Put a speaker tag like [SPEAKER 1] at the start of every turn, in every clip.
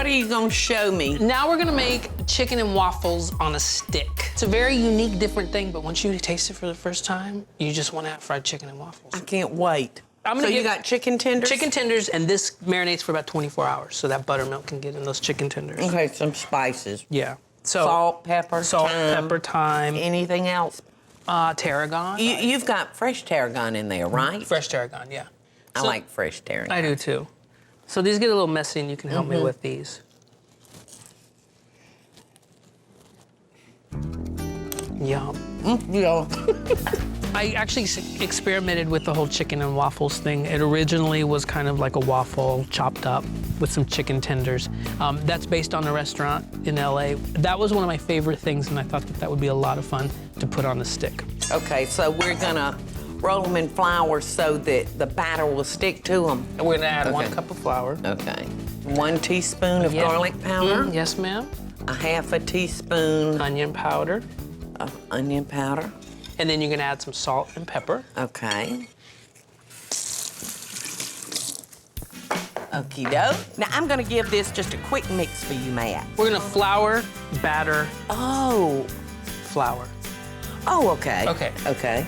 [SPEAKER 1] are you gonna show me?
[SPEAKER 2] Now we're gonna make chicken and waffles on a stick. It's a very unique, different thing, but once you taste it for the first time, you just wanna have fried chicken and waffles.
[SPEAKER 1] I can't wait.
[SPEAKER 2] So
[SPEAKER 1] you got chicken tenders?
[SPEAKER 2] Chicken tenders, and this marinates for about 24 hours, so that buttermilk can get in those chicken tenders.
[SPEAKER 1] Okay, some spices.
[SPEAKER 2] Yeah. So
[SPEAKER 1] salt, pepper,
[SPEAKER 2] thyme.
[SPEAKER 1] Anything else?
[SPEAKER 2] Tarragon.
[SPEAKER 1] You've got fresh tarragon in there, right?
[SPEAKER 2] Fresh tarragon, yeah.
[SPEAKER 1] I like fresh tarragon.
[SPEAKER 2] I do too. So these get a little messy, and you can help me with these. Yum.
[SPEAKER 1] Yeah.
[SPEAKER 2] I actually experimented with the whole chicken and waffles thing. It originally was kind of like a waffle chopped up with some chicken tenders. That's based on a restaurant in LA. That was one of my favorite things, and I thought that would be a lot of fun to put on a stick.
[SPEAKER 1] Okay, so we're gonna roll them in flour so that the batter will stick to them.
[SPEAKER 2] And we're gonna add 1 cup of flour.
[SPEAKER 1] Okay. 1 teaspoon of garlic powder.
[SPEAKER 2] Yes, ma'am.
[SPEAKER 1] A half a teaspoon
[SPEAKER 2] onion powder.
[SPEAKER 1] of onion powder.
[SPEAKER 2] And then you're gonna add some salt and pepper.
[SPEAKER 1] Okay. Okie doke. Now I'm gonna give this just a quick mix for you, Matt.
[SPEAKER 2] We're gonna flour, batter,
[SPEAKER 1] Oh.
[SPEAKER 2] flour.
[SPEAKER 1] Oh, okay.
[SPEAKER 2] Okay.
[SPEAKER 1] Okay.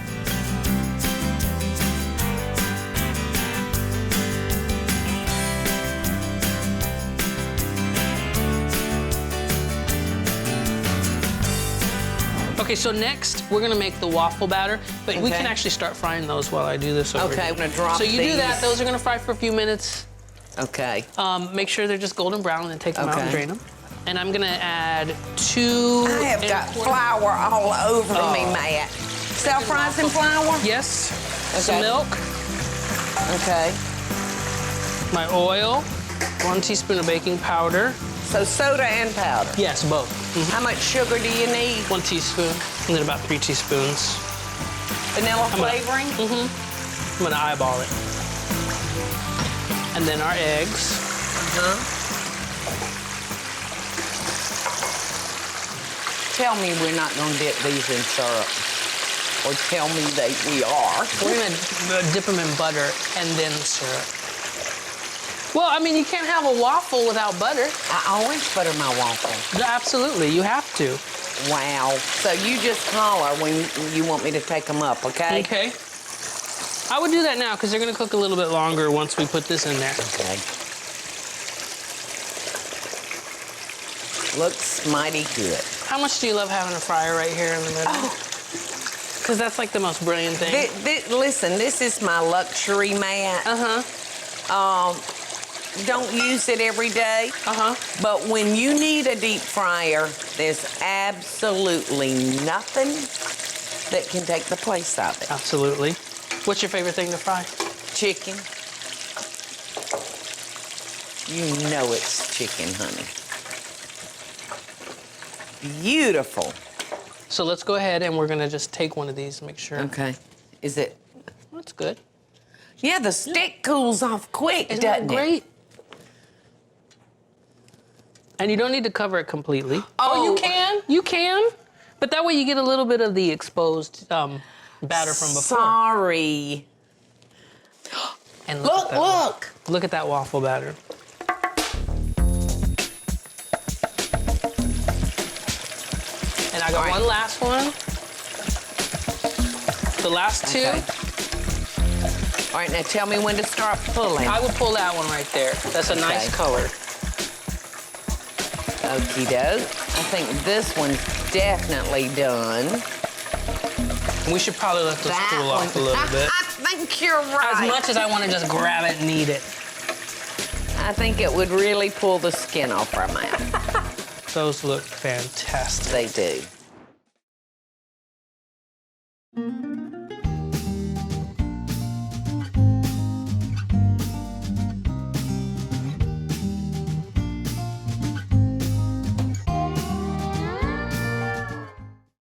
[SPEAKER 2] Okay, so next we're gonna make the waffle batter, but we can
[SPEAKER 1] Okay.
[SPEAKER 2] actually start frying those while I do this over
[SPEAKER 1] Okay,
[SPEAKER 2] here.
[SPEAKER 1] I'm gonna drop
[SPEAKER 2] So you do that,
[SPEAKER 1] these.
[SPEAKER 2] those are gonna fry for a few minutes.
[SPEAKER 1] Okay.
[SPEAKER 2] Make sure they're just golden brown and then take them out and
[SPEAKER 1] Okay.
[SPEAKER 2] drain them. And I'm gonna add 2
[SPEAKER 1] I have got
[SPEAKER 2] 1/4
[SPEAKER 1] flour all over me, Matt. Self-rising flour?
[SPEAKER 2] Yes,
[SPEAKER 1] Okay.
[SPEAKER 2] some milk,
[SPEAKER 1] Okay.
[SPEAKER 2] my oil, 1 teaspoon of baking powder.
[SPEAKER 1] So soda and powder.
[SPEAKER 2] Yes, both.
[SPEAKER 1] How much sugar do you need?
[SPEAKER 2] 1 teaspoon, and then about 3 teaspoons.
[SPEAKER 1] Vanilla flavoring?
[SPEAKER 2] I'm gonna eyeball it. And then our eggs.
[SPEAKER 1] Tell me we're not gonna dip these in syrup. Or tell me that we are.
[SPEAKER 2] We're gonna dip them in butter and then syrup. Well, I mean, you can't have a waffle without butter.
[SPEAKER 1] I always butter my waffle.
[SPEAKER 2] Absolutely, you have to.
[SPEAKER 1] Wow. So you just holler when you want me to take them up, okay?
[SPEAKER 2] Okay. I would do that now because they're gonna cook a little bit longer once we put this in there.
[SPEAKER 1] Okay. Looks mighty good.
[SPEAKER 2] How much do you love having a fryer right here in the middle? Because that's like the most brilliant thing.
[SPEAKER 1] Listen, this is my luxury mat. Don't use it every day. But when you need a deep fryer, there's absolutely nothing that can take the place of it.
[SPEAKER 2] Absolutely. What's your favorite thing to fry?
[SPEAKER 1] Chicken. You know it's chicken, honey. Beautiful.
[SPEAKER 2] So let's go ahead and we're gonna just take one of these and make sure.
[SPEAKER 1] Okay. Is it?
[SPEAKER 2] That's good.
[SPEAKER 1] Yeah, the stick cools off quick,
[SPEAKER 2] Isn't
[SPEAKER 1] doesn't
[SPEAKER 2] that great? And you don't need to cover it completely. Oh, you can. You can. But that way you get a little bit of the exposed batter from before.
[SPEAKER 1] Sorry.
[SPEAKER 2] And
[SPEAKER 1] Look, look.
[SPEAKER 2] Look at that waffle batter. And I got one last one. The last two.
[SPEAKER 1] Okay. All right, now tell me when to start pulling.
[SPEAKER 2] I would pull that one right there. That's a nice color.
[SPEAKER 1] Okie doke. I think this one's definitely done.
[SPEAKER 2] We should probably let this cool off a little bit.
[SPEAKER 1] I think you're right.
[SPEAKER 2] As much as I want to just grab it and eat it.
[SPEAKER 1] I think it would really pull the skin off our mouth.
[SPEAKER 2] Those look fantastic.
[SPEAKER 1] They do.